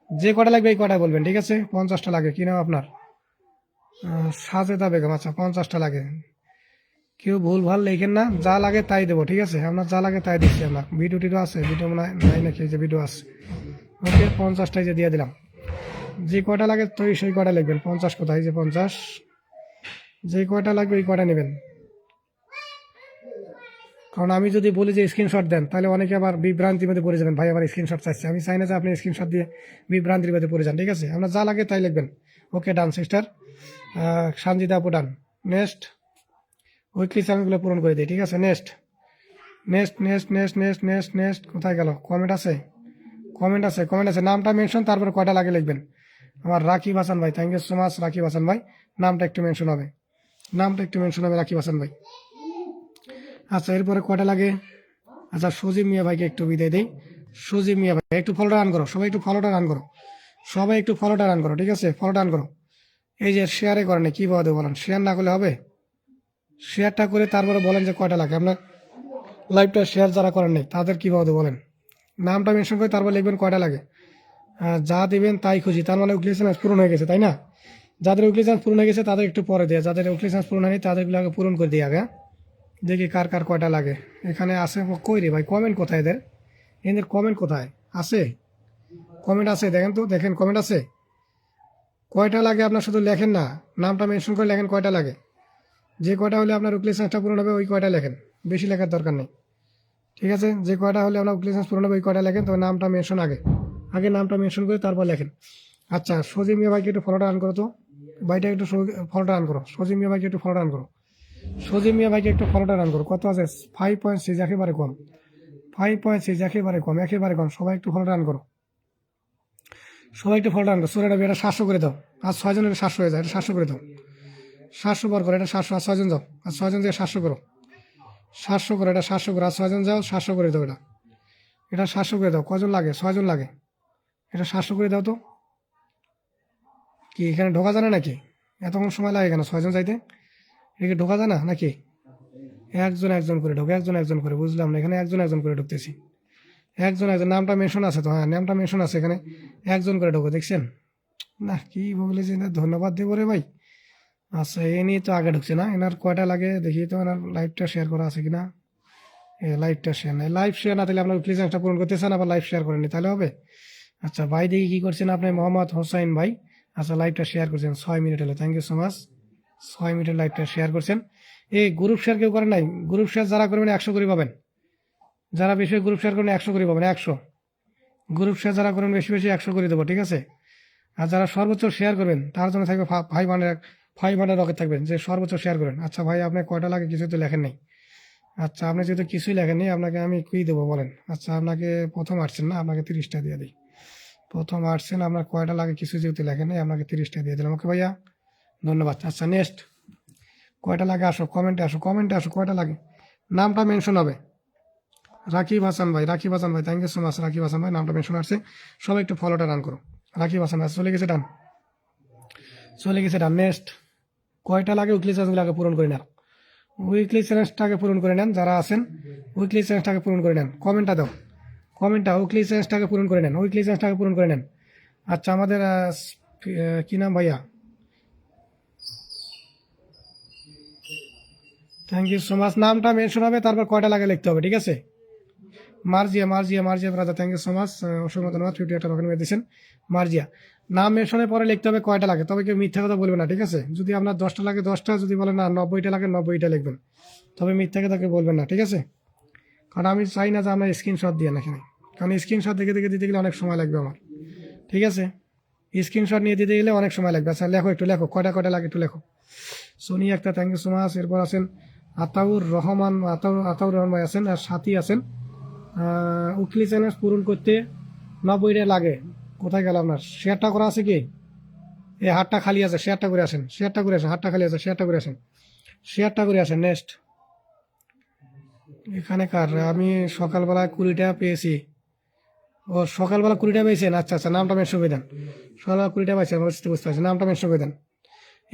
যে কটা লাগবে এই কটা বলবেন, ঠিক আছে? 50টা লাগে। কি নাম আপনার? সাজেদা বেগম। আচ্ছা, 50টা লাগে। কেউ ভুল ভাল লেখেন না, যা লাগে তাই দেবো, ঠিক আছে? আপনার যা লাগে তাই দিচ্ছি। আপনার ভিডিও টিডিও আছে? ভিডিও মনে হয় নাই নাকি? এই যে ভিডিও আছে। ওকে, 50টাই যে দিয়ে দিলাম। যে কয়টা লাগে তো সেই কয়টা লিখবেন। 50 কোথায়? যে 50, যে কয়টা লাগবে ওই কয়টা নেবেন। কারণ আমি যদি বলি যে স্ক্রিনশট দেন, তাহলে অনেকে আবার বিভ্রান্তির মধ্যে পড়ে যাবেন, ভাই আবার স্ক্রিনশট চাইছে। আমি চাই না যে আপনি স্ক্রিনশট দিয়ে বিভ্রান্তির মধ্যে পড়ে যান, ঠিক আছে? আপনার যা লাগে তাই লিখবেন। ওকে, ডান সিস্টার। সঞ্জিতা আপু ডান। নেক্সট। উইকলি চ্যানেলগুলো পূরণ করে দিই, ঠিক আছে? Next next next next next next next কোথায় গেল? কমেন্ট আছে? কমেন্ট আছে, কমেন্ট আছে। নামটা মেনশন, তারপরে কয়টা লাগে লিখবেন। আমার রাকিব হাসান ভাই, thank you so much Rakib Hasan ভাই। নামটা একটু মেনশন হবে, নামটা একটু মেনশন হবে রাকিব হাসান ভাই। আচ্ছা, এরপরে কয়টা লাগে? আচ্ছা, সজীব মিয়া ভাইকে একটু বিদায় দিই। সজীব মিয়া ভাই একটু ফলোটা রান করো, সবাই একটু ফলোটা রান করো, সবাই একটু ফলোটা রান করো, ঠিক আছে? ফলোটা রান করো। এই যে শেয়ারে করেন, কি বাদে বলেন? শেয়ার না করলে হবে? শেয়ারটা করে তারপরে বলেন যে কয়টা লাগে। আপনার লাইভটা শেয়ার যারা করেন নাই তাদের কি বাদে বলেন। নামটা মেনশন করে তারপর লিখবেন কয়টা লাগে। যা দিবেন তাই খুশি, তার মানে উইকলি চ্যালেঞ্জ পূরণ হয়ে গেছে, তাই না? যাদের উইকলি চ্যালেঞ্জ পূরণ হয়ে গেছে তাদের একটু পরে দেয়, যাদের উইকলি চ্যালেঞ্জ পূরণ হয়নি তাদেরগুলো আগে পূরণ করে দিই আগে। দেখি কার কার কয়টা লাগে। এখানে আছে কই রে ভাই? কমেন্ট কোথায় এদের? এদের কমেন্ট কোথায় আছে? কমেন্ট আছে, দেখেন তো, দেখেন কমেন্ট আছে। কয়টা লাগে আপনার শুধু লেখেন না, নামটা মেনশন করে লেখেন কয়টা লাগে। যে কয়টা হলে আপনার উইকলি চ্যালেঞ্জটা পূরণ হবে ওই কয়টা লেখেন, বেশি লেখার দরকার নেই, ঠিক আছে? যে কয়টা হলে আপনার উইকলি চ্যালেঞ্জ পূরণ হবে ওই কয়টা লেখেন, তবে নামটা মেনশন আগে, আগে নামটা মেনশন করে তারপর লেখেন। আচ্ছা, সজিব মিয়া ভাইকে একটু ফলোটা রান করো তো, ভাইটা একটু ফলোটা রান করো। সজিব মিয়া ভাইকে একটু ফলোটা রান করো। সজিব মিয়া ভাইকে একটু ফলোটা রান করো। কত আছে? 5.6, একেবারে কম। 5.6 একেবারে কম, একেবারে কম। সবাই একটু ফলোটা রান করো, সবাই একটু ফলোটা রান করো। সোরে এটা 700 করে দাও। আর 6জন এটা 700 হয়ে যায়, এটা 700 করে দাও। 700 বার করো, এটা 700। আর 6জন যাও, আর 6জন দিয়ে 700 করো। 700 করো, এটা 700 করো। আর 6জন যাও, 700 করে দাও। এটা 700 করে দাও। কজন লাগে? 6জন লাগে। এটা 700 করে দাও তো। কি এখানে ঢোকা যায় না নাকি? এতক্ষণ সময় লাগে কেন 6জন যাইতে? এদিকে ঢোকা যায় না নাকি? একজন একজন করে ঢোকে, একজন একজন করে। বুঝলাম না, এখানে একজন একজন করে ঢুকতেছি। একজন একজন, নামটা মেনশন আছে তো? হ্যাঁ, নামটা মেনশন আছে এখানে। একজন করে ঢোকো, দেখছেন না? কি বলেছি না, ধন্যবাদ দেবো রে ভাই। আচ্ছা, এ নিয়ে তো আগে ঢুকছে না। এনার কয়টা লাগে দেখি তো, এনার লাইভটা শেয়ার করা আছে কিনা। লাইভটা শেয়ার নেই, লাইভ শেয়ার না তাহলে আপনার প্লিজ একটা পূরণ করতে চান, আবার লাইভ শেয়ার করেনি তাহলে হবে? আচ্ছা, ভাই দেখি কি করছেন আপনি, মোহাম্মদ হোসাইন ভাই। আচ্ছা, লাইভটা শেয়ার করছেন 6 মিনিট হলো, থ্যাংক ইউ সো মাচ। 6 মিনিটের লাইভটা শেয়ার করছেন। এই গ্রুপ শেয়ার কেউ করেন নাই? গ্রুপ শেয়ার যারা করবেন 100 করে পাবেন। যারা বেশি গ্রুপ শেয়ার করবেন 100 করে পাবেন, 100। গ্রুপ শেয়ার যারা করবেন বেশি বেশি 100 করে দেবো, ঠিক আছে? আর যারা সর্বোচ্চ শেয়ার করবেন তার জন্য থাকবে 500 রকেট থাকবেন, যে সর্বোচ্চ শেয়ার করবেন। আচ্ছা ভাই, আপনার কয়টা লাগে কিছু তো লেখেন নেই। আচ্ছা, আপনি যেহেতু কিছুই লেখেননি, আপনাকে আমি কি দেবো বলেন? আচ্ছা, আপনাকে প্রথম আসছেন না, আপনাকে 30টা দিয়ে দিই। প্রথম আসছেন, আপনার কয়টা লাগে কিছু যেহেতু লেখেন নেই, আপনাকে 30টা দিয়ে দিলাম। ওকে ভাইয়া, ধন্যবাদ। আচ্ছা, নেক্সট। কয়টা লাগে আসো, কমেন্টে আসো, কমেন্টে আসো, কয়টা লাগে। নামটা মেনশন হবে। রাকিব হাসান ভাই, রাকিব হাসান ভাই, thank you so much Rakib Hasan ভাই, নামটা মেনশন আসছে। সবাই একটু ফলোটা রান করো। রাকিব হাসান ভাই চলে গেছে, ডান, চলে গেছে, ডান। নেক্সট। কয়টা লাগে উইকলি চ্যালেঞ্জগুলো পূরণ করে নেন। উইকলি চ্যালেঞ্জটাকে পূরণ করে নেন যারা আছেন, উইকলি চ্যালেঞ্জটাকে পূরণ করে নেন। কমেন্টটা দাও, কমেন্টটা উইকলি চ্যালেঞ্জটাকে পূরণ করে নেন, উইকলি চ্যালেঞ্জটাকে পূরণ করে নেন। আচ্ছা, আমাদের কি নাম ভাইয়া? Thank you so much. নামটা মেনশন হবে, তারপর কয়টা লাগে লিখতে হবে, ঠিক আছে? Marzia, Marzia, Marzia brother, thank you so much, অসংখ্য ধন্যবাদ। 50 একটা ওখানে দিয়েছেন মার্জিয়া। নাম মেনশনের পরে লিখতে হবে কয়টা লাগে, তবে কেউ মিথ্যা কথা বলবে না, ঠিক আছে? যদি আপনার 10টা লাগে 10টা, যদি বলেন না 90টা লাগে 90টা লিখবেন, তবে মিথ্যা কথা কেউ বলবেন না, ঠিক আছে? কারণ আমি চাই না যে আপনার স্ক্রিনশট দিয়ে না এখানে, কারণ স্ক্রিনশট দেখে দেখে দিতে গেলে অনেক সময় লাগবে আমার, ঠিক আছে? স্ক্রিনশট নিয়ে দিতে গেলে অনেক সময় লাগবে। আচ্ছা, লেখো, একটু লেখো, কয়টা কয়টা লাগে একটু লেখো। সোনি একটা, থ্যাংক ইউ সো মাচ। এরপর আছেন আতাউর রহমান, আতাউর রহমান ভাই আছেন, আর সাথী আছেন। উইকলি চ্যালেঞ্জ পূরণ করতে 90টা লাগে। কোথায় গেল আপনার? শেয়ারটা করা আছে কি? এই হাতটা খালি আছে, শেয়ারটা করে আসেন, শেয়ারটা করে আসেন। হাতটা খালি আছে, শেয়ারটা করে আসেন, শেয়ারটা করে আসেন। নেক্সট। এখানে কার? আমি সকালবেলায় 20টা পেয়েছি। ও, সকালবেলা 20টা পেয়েছেন? আচ্ছা আচ্ছা, নামটা মেনশন করে দেন। সকালবেলা 20টা পাইছেন, বুঝতে পারছি, নামটা মেনশন করে দেন।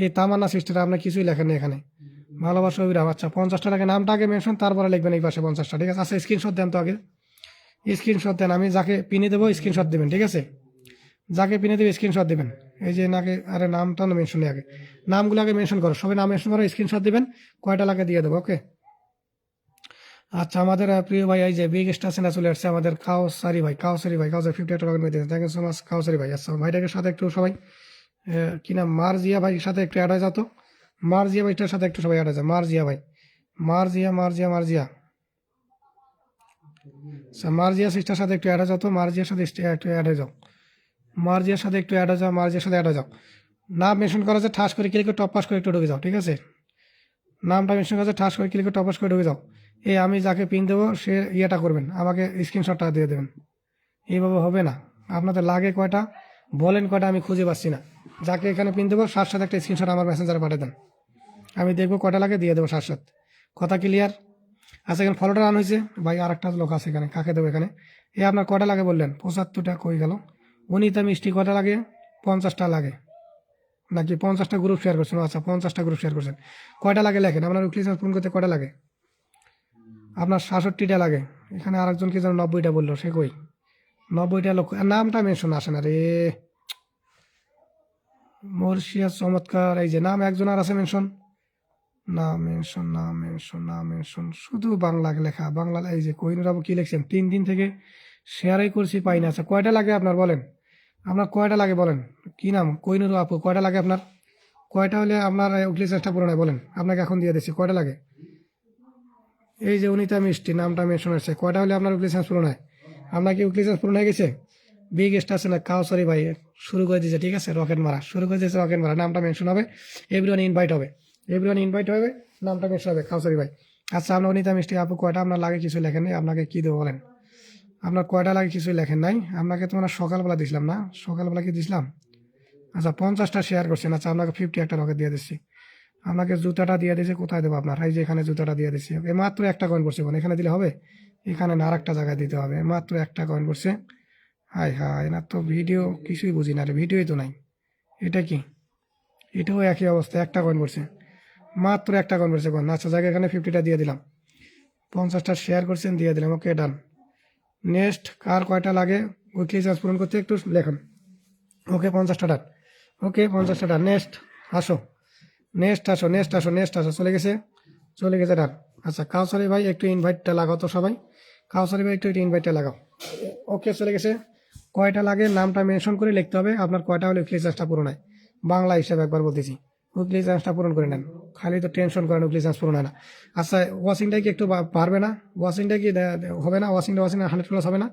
এই তামান্না সিস্টার, আপনার কিছুই লেখেন নেই এখানে। ভালোবাসা অভিরাম। আচ্ছা, 50টা লাগে, নামটা আগে মেনশন, তারপরে লিখবেন এই পাশে 50টা, ঠিক আছে? আচ্ছা, স্ক্রিনশট দেন তো আগে, স্ক্রিনশট দেন। আমি যাকে পিনে দেবো স্ক্রিনশট দেবেন, ঠিক আছে? যাকে পিনে দেবে স্ক্রিনশট দেবেন। এই যে নাকে, আরে নামটা না মেনশন নেই, আগে নামগুলো আগে মেনশন করো, সবাই নাম মেনশন করো, স্ক্রিনশট দিবেন, কয়টা লাগে দিয়ে দেবো। ওকে, আচ্ছা আমাদের প্রিয় ভাই এই যে বিগ স্টার সেনা চলে আসছে আমাদের কাউসারি ভাই, কাউসারি ভাই, কাউসারি 50 টাকা করে দিয়েছেন, thank you so much Kausari ভাই। আচ্ছা ভাইটাকে সাথে একটু সবাই কি নাম, মারজিয়া ভাই সাথে একটু অ্যাড হয়ে যাতো, মারজিয়া ভাইটার সাথে একটু সবাই অ্যাড হয়ে যায়, মারজিয়া ভাই, মারজিয়া মারজিয়া মারজিয়া, আচ্ছা মার্জিয়া সিস্টার সাথে একটু অ্যাড হয়ে যাও তো, মার্জিয়ার সাথে একটু অ্যাড হয়ে যাও, মার্জিয়ার সাথে একটু অ্যাড হয়ে যাও, মার্জিয়ার সাথে অ্যাড হয়ে যাও। নাম মেনশন করা আছে, ঠাস করে ক্লিক করে টপ পাস করে একটু ঢুকে যাও, ঠিক আছে? নামটা মেনশন করা আছে, ঠাস করে ক্লিক করে টপ পাস করে ঢুকে যাও। এই আমি যাকে পিন দেবো সে ইয়েটা করবেন, আমাকে স্ক্রিনশটটা দিয়ে দেবেন। এইভাবে হবে না, আপনাদের লাগে কয়টা বলেন, কয়টা আমি খুঁজে পাচ্ছি না। যাকে এখানে পিন দেবো সাথে সাথে একটা স্ক্রিনশট আমার মেসেঞ্জারে পাঠিয়ে দেন, আমি দেখবো কয়টা লাগে দিয়ে দেবো সাথে সাথে। কথা ক্লিয়ার? আচ্ছা এখানে ফলোটা রান হয়েছে ভাই, আর একটা লোক আছে এখানে, কাকে দেবো এখানে? এ আপনার কয়টা লাগে বললেন? 75টা কই গেল? অনিতা মিষ্টি কয়টা লাগে? 50টা লাগে নাকি 50টা গ্রুপ শেয়ার করছেন? আচ্ছা 50টা গ্রুপ শেয়ার করছেন, কয়টা লাগে লেখেন, আপনার ক্লিয়ার পূরণ করতে কয়টা লাগে? আপনার 66টা লাগে। এখানে আরেকজন কি যেন 90টা বললো, সে কই? 90টা লোক, নামটা মেনশন আসে না রে। মর্শিয়া চমৎকার, এই যে নাম একজন আর আছে মেনশন, নাম মেনশন, নাম মেনশন, নাম মেনশন, শুধু বাংলা লেখা, বাংলা। এই যে কোহিনুর আবু কি লিখছেন, 3 দিন থেকে শেয়ারই করছি পাই না। আচ্ছা কয়টা লাগে আপনার বলেন, আপনার কয়টা লাগে বলেন? কি নাম? কোহিনুর আপু, কয়টা লাগে আপনার? কয়টা হলে আপনার উইকলি চেষ্টা পুরো হয় বলেন, আপনাকে এখন দিয়ে দিচ্ছি, কয়টা লাগে? এই যে অনিতা মিষ্টি নামটা মেনশন আছে, কয়টা হলে আপনার উইকলি চান্স পূরণ হয়? আপনার কি উইকলি চান্স পূরণ হয়ে গেছে? বিগ স্টার আছে না কাউসারি ভাই শুরু করে দিয়েছে, ঠিক আছে? রকেট মারা শুরু করে দিয়েছে, রকেট মারা, নামটা মেনশন হবে, এভরিওয়ান ইনভাইট হবে, এভরিওয়ান ইনভাইট হবে, নামটা মেনশন হবে কাউসারি ভাই। আচ্ছা আপনার অনিতা মিষ্টি আপু কয়টা আপনার লাগে কিছু লেখেন নাই, আপনাকে কি দেবো বলেন? আপনার কয়টা লাগে কিছু লেখেন নাই, আপনাকে তো মানে সকালবেলা দিছিলাম না, সকালবেলা কি দিছিলাম? আচ্ছা 50টা শেয়ার করছেন, আচ্ছা আপনাকে 50 একটা রকেট দিয়ে দিচ্ছি, আপনাকে জুতাটা দিয়ে দিয়েছে, কোথায় দেবো আপনার? এই যে এখানে জুতাটা দিয়ে দিচ্ছি, মাত্র একটা কয়েন করছে, এখানে দিলে হবে? এখানে না আরেকটা জায়গায় দিতে হবে, মাত্র একটা কয়েন করছে। হাই হাই, না তো ভিডিও কিছুই বুঝি না রে, ভিডিওই তো নাই, এটা কি? এটাও একই অবস্থা, একটা কয়েন করছে, মাত্র একটা কয়েন করছে কয়েন। আচ্ছা জায়গা এখানে 50টা দিয়ে দিলাম, 50টা শেয়ার করছেন দিয়ে দিলাম, ওকে ডান। নেক্সট কার কয়টা লাগে উইকলি চার্জ পূরণ করতে একটু লেখুন। ওকে 50টা ডান, ওকে 50টা ডান। নেক্সট আসো, নেক্সট আসো, নেক্সট আসো, নেক্সট আসো, চলে গেছে, চলে গেছে ডান। আচ্ছা কাউসারি ভাই একটু ইনভাইটটা লাগাও তো সবাই, কাউসারি ভাই একটু ইনভাইটটা লাগাও। ওকে চলে গেছে। কয়টা লাগে নামটা মেনশন করে লিখতে হবে, আপনার কয়টা হলে উইকলি চার্জটা পূরণ হয়, বাংলা হিসাবে একবার বলতেছি, উইকলি চার্জটা পূরণ করে নেন, খালি তো টেনশন করেন উইকলি চার্জ পূরণ হয় না। আচ্ছা ওয়াশিংটা কি একটু পারবে না? ওয়াশিংটা কি হবে না? ওয়াশিংটা 100+ হবে না?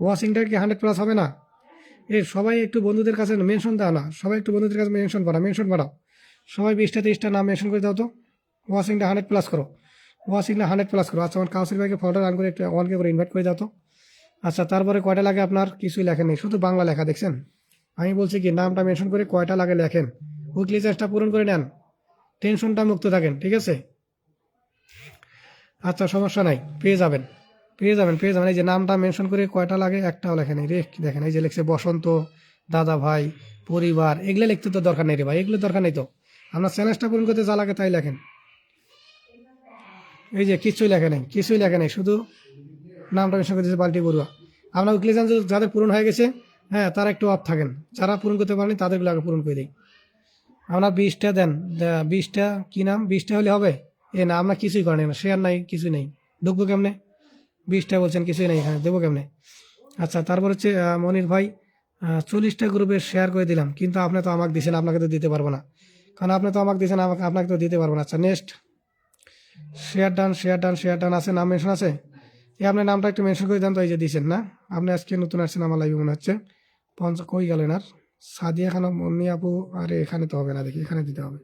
ওয়াশিংটা কি 100+ হবে না? এই সবাই একটু বন্ধুদের কাছে মেনশন দাও না, সবাই একটু বন্ধুদের কাছে মেনশন করা, মেনশন করাও সবাই, 20টা 30টা নাম মেনশন করে দাও তো। ওয়াশিংটা 100+ করো, ওয়াশিংটা 100+ করো। আচ্ছা আমার কাউন্সিল ভাইকে ফটো রান করে একটু অনকে করে ইনভাইট করে দাও তো। আচ্ছা তারপরে কয়টা লাগে আপনার? কিছুই লেখেন নেই, শুধু বাংলা লেখা, দেখছেন? আমি বলছি কি নামটা মেনশন করে কয়টা লাগে লেখেন, উইকলি চার্জটা পূরণ করে নেন, টেনশনটা মুক্ত থাকেন, ঠিক আছে? আচ্ছা সমস্যা নাই, পেয়ে যাবেন, পেয়ে যাবেন, পেয়ে যাবেন। এই যে নামটা মেনশন করে কয়টা লাগে একটাও লেখেন এই রে, দেখেন এই যে লিখছে বসন্ত, দাদা ভাই, পরিবার, এগুলো লিখতে তো দরকার নেই রে ভাই, এগুলো দরকার নেই তো, আপনার চ্যালেঞ্জটা পূরণ করতে যা লাগে তাই লেখেন। এই যে কিছুই লেখে নেই, কিছুই লেখে নেই, শুধু নামটা মেনশন করে দিয়েছে বাল্টি বড়ুয়া। আপনার উইকলি চার্জ যাদের পূরণ হয়ে গেছে, হ্যাঁ তারা একটু অফ থাকেন, যারা পূরণ করতে পারেনি তাদেরগুলো আগে পূরণ করে দিই। আপনার 20টা দেন, 20টা কি নাম, 20টা হলে হবে? এ না আপনার কিছুই করেন না, শেয়ার নাই, কিছুই নেই, ঢুকবো কেমনে? 20টা বলছেন, কিছুই নেই এখানে, দেবো কেমনে? আচ্ছা তারপর হচ্ছে মনির ভাই 40টা গ্রুপে শেয়ার করে দিলাম, কিন্তু আপনি তো আমাকে দিয়েছেন, আপনাকে তো দিতে পারবো না, কারণ আপনি তো আমাকে দিয়েছেন, আমাকে আপনাকে তো দিতে পারবো না। আচ্ছা next, share done, share done, share done আছে, নাম মেনশন আছে, এই আপনার নামটা একটু মেনশন করে দেন তো। এই যে দিয়েছেন না আপনি, আজকে নতুন আসছেন আমার লাইভে মনে হচ্ছে, কই গেলেন আর? সাদিয়া খানম মুন্নি আপু, আরে এখানে তো হবে না, দেখি এখানে দিতে হবে,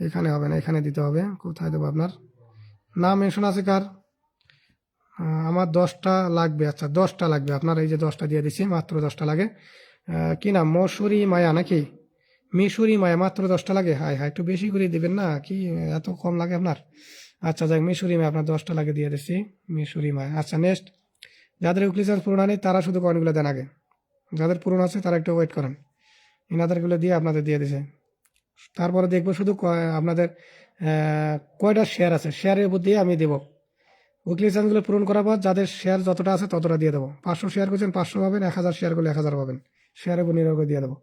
এখানে হবে না, এখানে দিতে হবে, কোথায় দেবো আপনার নাম মেনশন আছে কার? আমার 10টা লাগবে, আচ্ছা 10টা লাগবে আপনার, এই যে 10টা দিয়ে দিচ্ছি, মাত্র 10টা লাগে। কি নাম, মশুরি মায়া নাকি মিশুরি মায়া, মাত্র 10টা লাগে। হাই হাই, একটু বেশি করে দিবেন না কি, এত কম লাগে আপনার? আচ্ছা যাক, মিশুরি মায়া আপনার 10টা লাগে দিয়ে দিচ্ছি, মিশুরি মায়া। আচ্ছা নেক্সট, যাদের উইকলি চার্জ পূরণ হয়নি তারা শুধু কয়েনগুলো দেন আগে, যাদের পূরণ আছে তারা একটু ওয়েট করেন, ইনাদেরগুলো দিয়ে আপনাদের দিয়ে দিছে। তারপরে দেখবো শুধু আপনাদের কয়টা শেয়ার আছে, শেয়ারের উপর দিয়ে আমি দেবো। উইকলি চার্জগুলো পূরণ করার পর যাদের শেয়ার যতটা আছে ততটা দিয়ে দেবো। 500 শেয়ার করছেন 500 পাবেন, 1000 শেয়ার করলে 1000 পাবেন, শেয়ারের উপর নির্ভর করে দিয়ে দেবো।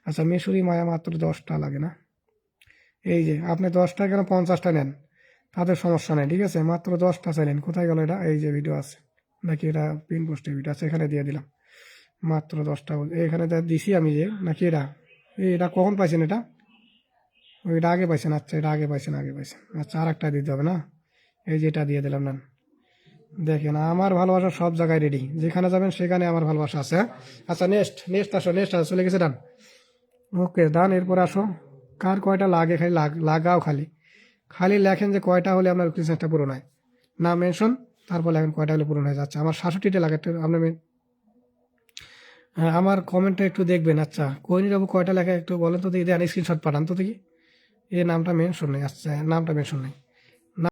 আচ্ছা, মিশরি মায়া মাত্র 10টা লাগে না? এই যে আপনি 10টা কেন 50টা নেন, তাদের সমস্যা নেই, ঠিক আছে? মাত্র 10টা চাইলেন, কোথায় গেল এটা? এই যে ভিডিও আছে নাকি, এটা পিন পোস্টের ভিডিও আছে, এখানে দিয়ে দিলাম। মাত্র 10টা এখানে দিছি আমি, যে নাকি এটা, এটা কখন পাইছেন এটা? ওইটা আগে পাইছেন? আচ্ছা, এটা আগে পাইছেন, আগে পাইছেন। আচ্ছা, আর একটা দিতে হবে না? এই যে এটা দিয়ে দিলাম, নেন। দেখেন আমার ভালোবাসা সব জায়গায় রেডি, যেখানে যাবেন সেখানে আমার ভালোবাসা আছে, হ্যাঁ? আচ্ছা, নেক্সট নেক্সট আসো, নেক্সট আসো, চলে গেছে, ডান। ওকে, ডান। এরপর আসো, কার কয়টা লাগে, খালি লাগাও, খালি খালি লেখেন যে কয়টা হলে আপনার রিচার্জটা পূরণ হয়, না মেনশন, তারপর লেখেন কয়টা হলে পূরণ হয়ে যাচ্ছে। আমার 67টা লাগে, আপনার হ্যাঁ, আমার কমেন্টটা একটু দেখবেন। আচ্ছা, কোহিনীর বাবু কয়টা লেখা একটু বলেন তো দেখি, দেন স্ক্রিনশট পাঠান তো দেখি। এই নামটা মেনশন নেই, আচ্ছা নামটা মেনশন নেই।